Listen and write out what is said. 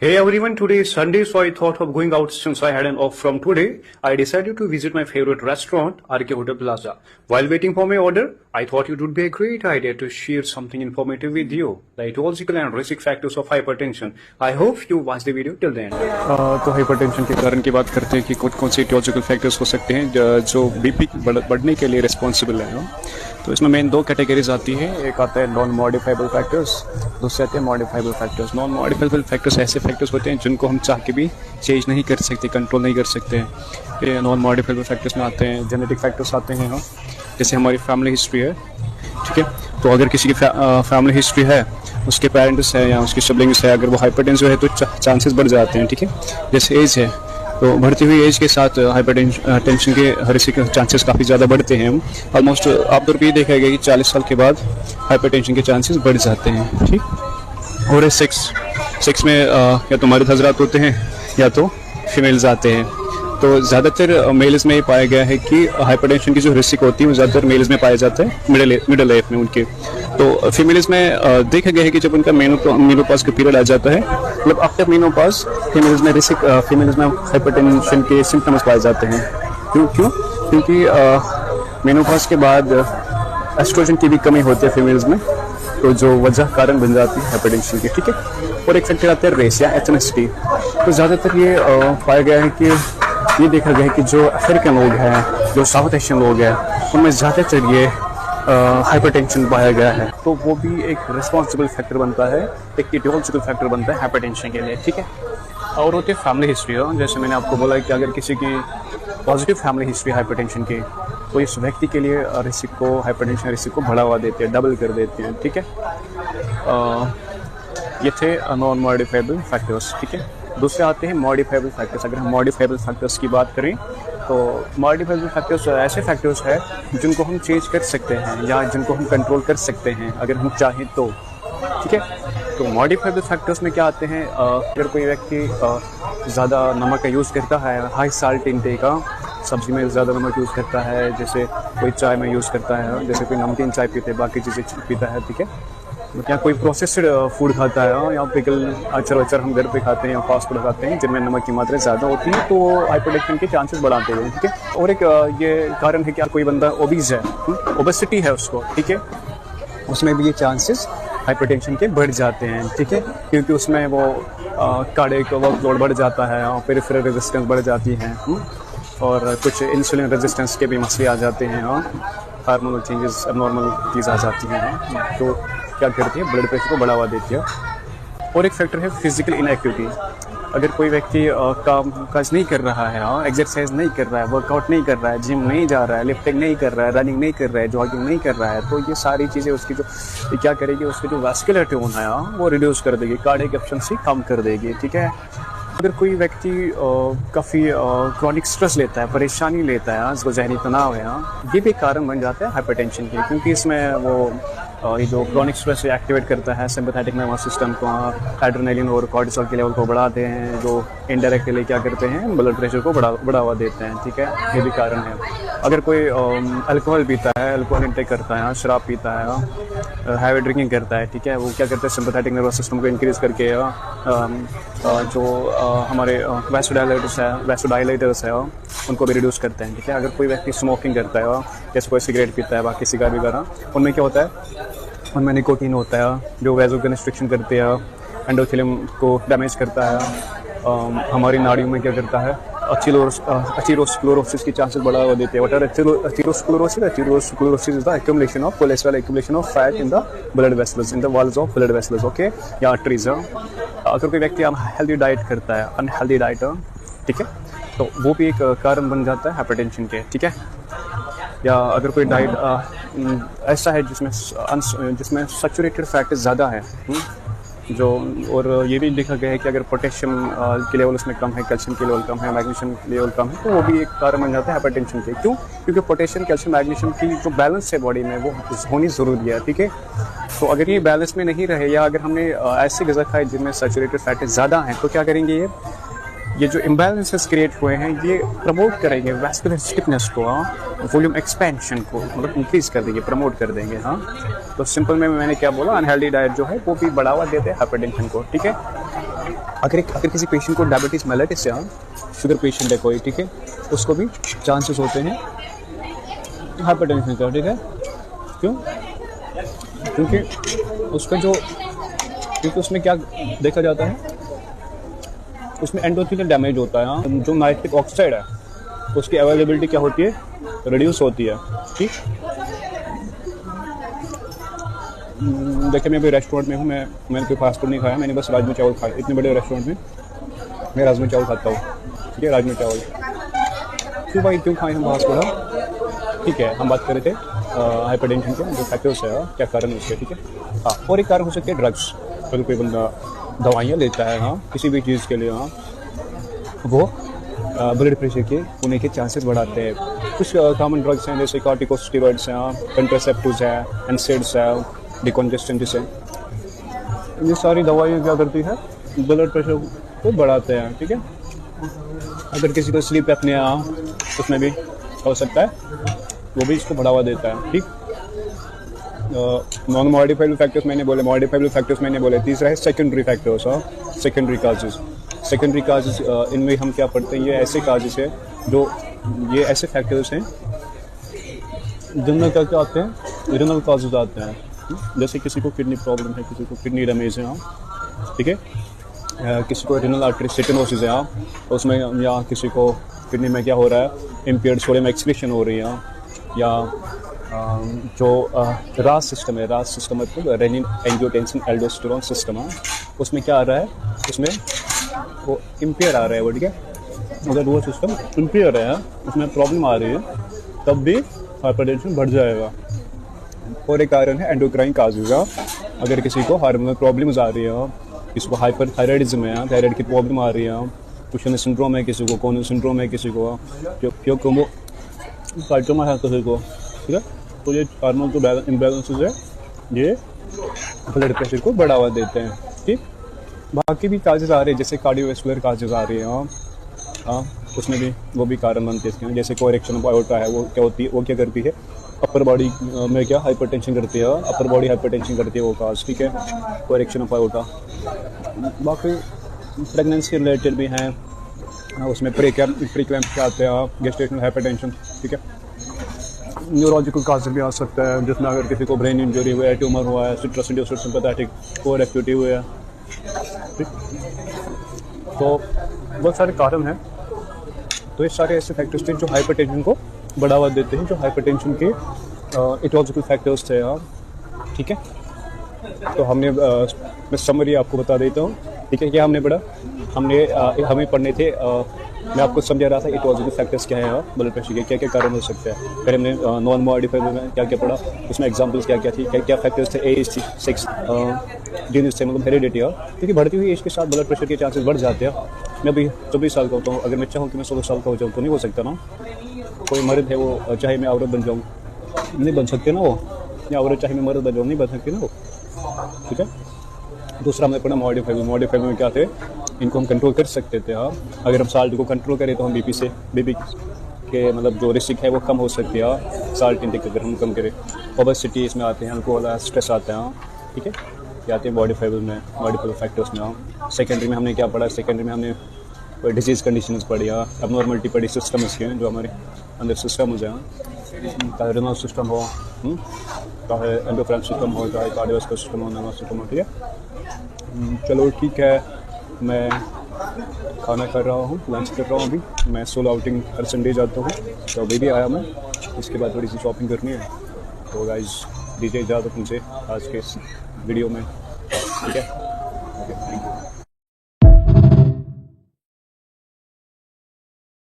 Hey everyone, today is Sunday, so I thought of going out since I had an off from today. I decided to visit my favorite restaurant, RK Hotel Plaza. While waiting for my order, I thought it would be a great idea to share something informative with you, the etiological and risk factors of hypertension. I hope you watch the video till the end. तो hypertension के कारण की बात करते हैं कि कौन से etiological factors हो सकते हैं जो बीपी बढ़ने के लिए रिस्पॉन्सिबल है। तो इसमें मेन दो कैटेगरीज आती है, एक आता है नॉन मॉडिफाइबल फैक्टर्स, दूसरे आते हैं modifiable factors. Non modifiable factors ऐसे फैक्टर्स होते हैं जिनको हम चाह के भी चेंज नहीं कर सकते, कंट्रोल नहीं कर सकते हैं। ये नॉन मॉडिफाइबल फैक्टर्स में आते हैं जेनेटिक फैक्टर्स आते हैं, जैसे हमारी फैमिली हिस्ट्री है, ठीक है। तो अगर किसी की फैमिली हिस्ट्री है, उसके पेरेंट्स है या उसके सिबलिंग्स है, अगर वो हाइपरटेंसिव है तो चांसेस बढ़ जाते हैं, ठीक है। जैसे एज है, तो बढ़ती हुई एज के साथ हाइपरटेंशन के रिस्क के चांसेस काफ़ी ज़्यादा बढ़ते हैं। ऑलमोस्ट आमतौर पर ये देखा गया कि 40 साल के बाद हाइपरटेंशन के चांसेस बढ़ जाते हैं, ठीक। और सेक्स में या तो मर्द हजरात होते हैं या तो फीमेल्स आते हैं। तो ज़्यादातर मेल्स में ये पाया गया है कि हाइपरटेंशन की जो रिस्क होती है वो ज़्यादातर मेल्स में पाया जाता है, मिडिल लाइफ में उनके। तो फीमेल्स में देखा गया है कि जब उनका मेनोपॉज का पीरियड आ जाता है, मतलब आफ्टर मेनोपॉज फीमेल्स में हाइपरटेंशन के सिम्टम्स पाए जाते हैं। क्योंकि मेनोपॉज के बाद एस्ट्रोजन की भी कमी होती है फीमेल्स में, तो जो वजह कारण बन जाती है हाइपरटेंशन की, ठीक है। और एक फैक्टर आता है रेस या एथनिसिटी। तो ज़्यादातर ये पाया गया है कि ये देखा गया है कि जो अफ्रीकन लोग हैं, जो साउथ एशियन लोग हैं, उनमें ज़्यादातर ये हाइपरटेंशन पाया गया है। तो वो भी एक रिस्पॉन्सिबल फैक्टर बनता है, एक etiological फैक्टर बनता है हाइपरटेंशन के लिए, ठीक है। और होती है फैमिली हिस्ट्री, जैसे मैंने आपको बोला कि अगर किसी की पॉजिटिव फैमिली हिस्ट्री हाइपरटेंशन की, तो इस व्यक्ति के लिए रिस्क को, हाइपरटेंशन रिस्क को बढ़ावा देते हैं, डबल कर देते हैं, ठीक है। ये थे नॉन मॉडिफाइबल फैक्टर्स, ठीक है। दूसरे आते हैं मॉडिफाइबल फैक्टर्स। अगर हम मॉडिफाइबल फैक्टर्स की बात करें तो मॉडिफाइबल फैक्टर्स ऐसे फैक्टर्स हैं जिनको हम चेंज कर सकते हैं या जिनको हम कंट्रोल कर सकते हैं अगर हम चाहें तो, ठीक है। तो मॉडिफाइबल फैक्टर्स में क्या आते हैं, अगर कोई व्यक्ति ज़्यादा नमक का यूज़ करता है, हाई साल्ट इंटेक का, सब्जी में ज़्यादा नमक यूज़ करता है, जैसे कोई चाय में यूज़ करता है, जैसे कोई नमकीन चाय पीते हैं, बाकी चीज़ें पीता है, ठीक है। या कोई प्रोसेस्ड फूड खाता है, या पिकल अचार हम घर पे खाते हैं या फास्ट फूड खाते हैं जिनमें नमक की मात्रा ज़्यादा होती है, तो हाइपरटेंशन के चांसेस बढ़ाते हैं, ठीक है। और एक ये कारण है कि कोई बंदा ओबीज है, ओबेसिटी है उसको, ठीक है, उसमें भी ये चांसेस हाइपरटेंशन के बढ़ जाते हैं, ठीक है। क्योंकि उसमें वो कार्डियक वर्कलोड बढ़ जाता है और पेरिफेरल रेजिस्टेंस बढ़ जाती है, और कुछ इंसुलिन रेजिस्टेंस के भी मसले आ जाते हैं, और हार्मोनल चेंजेस, अबनॉर्मल चीज़ आ जाती हैं, तो क्या करती है, ब्लड प्रेशर को बढ़ावा देती है। और एक फैक्टर है फिजिकल इनएक्टिविटी। अगर कोई व्यक्ति काम काज नहीं कर रहा है, एक्सरसाइज नहीं कर रहा है, वर्कआउट नहीं कर रहा है, जिम नहीं जा रहा है, लिफ्टिंग नहीं कर रहा है, रनिंग नहीं कर रहा है, जॉगिंग नहीं कर रहा है, तो ये सारी चीज़ें उसकी जो क्या करेगी, उसकी जो वैस्कुलर ट्यून है वो रिड्यूस कर देगी, कार्डियक एफिशिएंसी कम कर देगी, ठीक है। अगर कोई व्यक्ति काफ़ी क्रॉनिक स्ट्रेस लेता है, परेशानी लेता है, उसको जहनी तनाव है, ये भी कारण बन जाता है हाइपरटेंशन के, क्योंकि इसमें वो ये जो क्रॉनिक स्ट्रेस एक्टिवेट करता है सिंपैथेटिक नर्वस सिस्टम को, एड्रेनलिन और कॉर्टिसोल के लेवल को बढ़ाते हैं, जो इनडायरेक्टली क्या करते हैं, ब्लड प्रेशर को बढ़ावा देते हैं, ठीक है। ये भी कारण है। अगर कोई अल्कोहल पीता है, अल्कोहल इंटेक करता है, शराब पीता है, हैवी ड्रिंकिंग करता है, ठीक है, वो क्या करते हैं, सिंपैथेटिक नर्वस सिस्टम को इंक्रीज करके जो हमारे वैसोडाइलेटर्स है उनको भी रिड्यूस करते हैं, ठीक है। अगर कोई व्यक्ति स्मोकिंग करता है, जैसे कोई सिगरेट पीता है, बाकी सिगार वगैरह, उनमें क्या होता है, उनमें निकोटीन होता है जो वैसोकंस्ट्रिक्शन करते हैं, एंडोथेलियम को डैमेज करता है, हमारी नाड़ियों में क्या करता है, अथीरोस्क्लेरोसिस की चांसेस बढ़ावा देते हैं। What are atherosclerosis? Atherosclerosis is the accumulation of cholesterol, accumulation of fat in the blood vessels, in the walls of blood vessels, okay, या आर्टरीज। अगर कोई व्यक्ति अनहेल्दी डाइट करता है, अनहेल्दी डाइट, ठीक है, तो वो भी एक कारण बन जाता है हाइपरटेंशन के, ठीक है। या अगर कोई डाइट ऐसा है जिसमें सैचुरेटेड फैट ज़्यादा है, जो, और ये भी देखा गया है कि अगर पोटेशियम के लेवल उसमें कम है, कैल्शियम के लेवल कम है, मैग्नीशियम के लेवल कम है, तो वो भी एक कारण बन जाता है हाइपरटेंशन के। क्यों? क्योंकि पोटेशियम, कैल्शियम, मैग्नीशियम की जो बैलेंस है बॉडी में वो होनी ज़रूरी है, ठीक है। तो अगर ये बैलेंस में नहीं रहे, या अगर हमने ऐसी ग़िज़ा खाई जिनमें सैचुरेटेड फैट ज़्यादा हैं, तो क्या करेंगे, ये जो इम्बैलेंसेस क्रिएट हुए हैं ये प्रमोट करेंगे वैस्कुलर स्टिफनेस को, वॉल्यूम एक्सपेंशन को मतलब इंक्रीज कर देंगे, प्रमोट कर देंगे। हाँ, तो सिंपल में मैंने क्या बोला, अनहेल्दी डाइट जो है वो भी बढ़ावा देते हैं हाइपरटेंशन को। ठीक है, अगर किसी पेशेंट को डायबिटीज मेलिटस या शुगर पेशेंट है कोई, ठीक है, उसको भी चांसेस होते हैं हाइपरटेंशन का। ठीक है, क्यों? क्योंकि उसमें क्या देखा जाता है, उसमें एंडोथेलियल डैमेज होता है। जो नाइट्रिक ऑक्साइड है उसकी अवेलेबिलिटी क्या होती है, रिड्यूस होती है। ठीक, देखिए मैं अभी रेस्टोरेंट में हूँ, मैंने कोई फास्ट फूड नहीं खाया, मैंने बस राजमा चावल खाया। इतने बड़े रेस्टोरेंट में मैं राजमा चावल खाता हूँ। ठीक है, राजमा चावल क्यों भाई, क्यों खाएं हम फास्ट फूड? ठीक है, हम बात कर रहे थे हाइपरटेंशन के जो फैक्टर्स है, क्या कारण है उसके। ठीक है, हाँ, और एक कारण हो सकते हैं ड्रग्स। अगर कोई बंदा दवाइयाँ लेता है, हाँ, किसी भी चीज़ के लिए, हाँ, वो ब्लड प्रेशर के होने के चांसेस बढ़ाते हैं। कुछ कॉमन ड्रग्स हैं जैसे कॉर्टिकोस्टेरॉइड्स हैं, कंट्रासेप्टिव्स हैं, एनसेड्स हैं, डिकॉन्जेस्टेंट्स हैं। ये सारी दवाइयाँ क्या करती है, ब्लड प्रेशर को बढ़ाते हैं। ठीक है, अगर किसी को स्लीप एपनिया उसमें भी हो सकता है, वो भी इसको बढ़ावा देता है। ठीक, नॉन मॉडिफाइबल फैक्टर्स मैंने बोले, मॉडिफाइबल फैक्टर्स मैंने बोले। तीसरा है secondary factors, secondary causes. Secondary causes इनमें हम क्या पढ़ते हैं, ये ऐसे काजेस हैं जो, ये ऐसे फैक्टर्स हैं जिनमें क्या क्या आते हैं, रिनल काजेस आते हैं। जैसे किसी को किडनी प्रॉब्लम है, किसी को किडनी डैमेज है, ठीक है, किसी को रिनल आर्टरी स्टेनोसिस है, उसमें या किसी को किडनी में क्या हो रहा है, इम्पेयर्ड सोडियम एक्सक्रीशन हो रही है, या जो रास सिस्टम है, रास सिस्टम मतलब रेनिन एंजियोटेंसिन एल्डोस्टेरोन सिस्टम है, उसमें क्या आ रहा है, उसमें वो इम्पेयर आ रहा है वो। ठीक है, अगर वो सिस्टम इम्पेयर है, उसमें प्रॉब्लम आ रही है, तब भी हाइपरटेंशन बढ़ जाएगा। और एक कारण है एंडोक्राइन काजेज। अगर किसी को हार्मोनल प्रॉब्लम्स आ रही है, किसी को हाइपर थायराइडिज्म है, थायराइड की प्रॉब्लम आ रही है, कुशन सिंड्रोम है किसी को, कोन सिंड्रोम है किसी को, क्यों साइटोमा है किसी को। ठीक है, तो ये हार्मोन जो इम्बैलेंसेस है ये ब्लड प्रेशर को बढ़ावा देते हैं। ठीक, बाकी भी काजेज आ रहे हैं जैसे कार्डियोवैस्कुलर काजेज आ रही हैं, हाँ, उसमें भी वो भी कारण बनते हैं। जैसे कोरेक्शन ऑफ आयोटा है, वो क्या होती है, वो क्या करती है, अपर बॉडी में क्या हाइपरटेंशन करती है, अपर बॉडी हाइपरटेंशन करती है वो काज। ठीक है, कोरेक्शन ऑफ आयोटा। बाकी प्रेगनेंसी रिलेटेड भी हैं, उसमें प्रीक्लैम्स क्या आते हैं, गेस्टेशनल हाइपरटेंशन। ठीक है, न्यूरोलॉजिकल काज भी आ सकता है, जिसमें अगर किसी को ब्रेन इंजरी हुआ है, ट्यूमर हुआ है, citrus induced sympathetic over activity हुआ है। ठीक, तो बहुत सारे कारण हैं। तो ये सारे ऐसे फैक्टर्स थे जो हाइपरटेंशन को बढ़ावा देते हैं, जो हाइपरटेंशन के इटोलॉजिकल फैक्टर्स थे। ठीक है, तो हमने मैं समरी आपको बता देता हूँ। ठीक है, क्या हमने पढ़ा, हमें पढ़ने थे, मैं आपको समझा रहा था इटोलॉजिकल फैक्टर्स क्या है, ब्लड प्रेशर के क्या क्या कारण हो सकते हैं। फिर हमने नॉन मॉडिफाइबल में क्या क्या पढ़ा, उसमें एग्जांपल्स क्या क्या थी, क्या क्या फैक्टर्स थे, एज, सेक्स, जीन्स से मतलब हेरिडिटी। क्योंकि बढ़ती हुई एज के साथ ब्लड प्रेशर के चांसेस बढ़ जाते हैं। मैं अभी 24 साल का होता हूँ, अगर मैं चाहूँ कि मैं 16 साल का हो जाऊँ तो नहीं हो सकता ना। कोई मर्द है वो चाहे मैं औरत बन जाऊँ, नहीं बन सकते ना वो, या औरत चाहे मैं मर्द बन जाऊँ, नहीं बन सकती ना वो। ठीक है, दूसरा हमने पढ़ा मॉडिफाइबल में क्या थे, इनको हम कंट्रोल कर सकते थे। अगर हम साल्ट को कंट्रोल करें तो हम बीपी के मतलब जो रिस्क है वो कम हो सकती है, साल्ट इंटेक अगर हम कम करें। ओबेसिटी इसमें आते हैं, अल्कोहल, स्ट्रेस आते हैं। ठीक है, ये आते हैं मॉडिफाइबल में, मॉडिफाइबल फैक्टर्स में। सेकेंडरी में हमने क्या पढ़ा, सेकेंडरी में हमने कोई डिजीज़ कंडीशंस पढ़ी, अबनॉर्मलिटी पढ़ी, सिस्टम्स के जो हमारे अंदर सिस्टम्स हैं, चाहे रिनल सिस्टम हो, चाहे एंडोक्राइन सिस्टम हो, चाहे कार्डियोवैस्कुलर सिस्टम हो, नर्वस सिस्टम हो। ठीक है, चलो ठीक है, मैं खाना कर रहा हूँ, लंच कर रहा हूँ अभी। मैं सोलो आउटिंग हर संडे जाता हूँ, तो अभी भी आया मैं, इसके बाद थोड़ी सी शॉपिंग करनी है। तो गाइस दीजिए इजाज़त मुझे आज के इस वीडियो में। ठीक है, ओके, थैंक यू।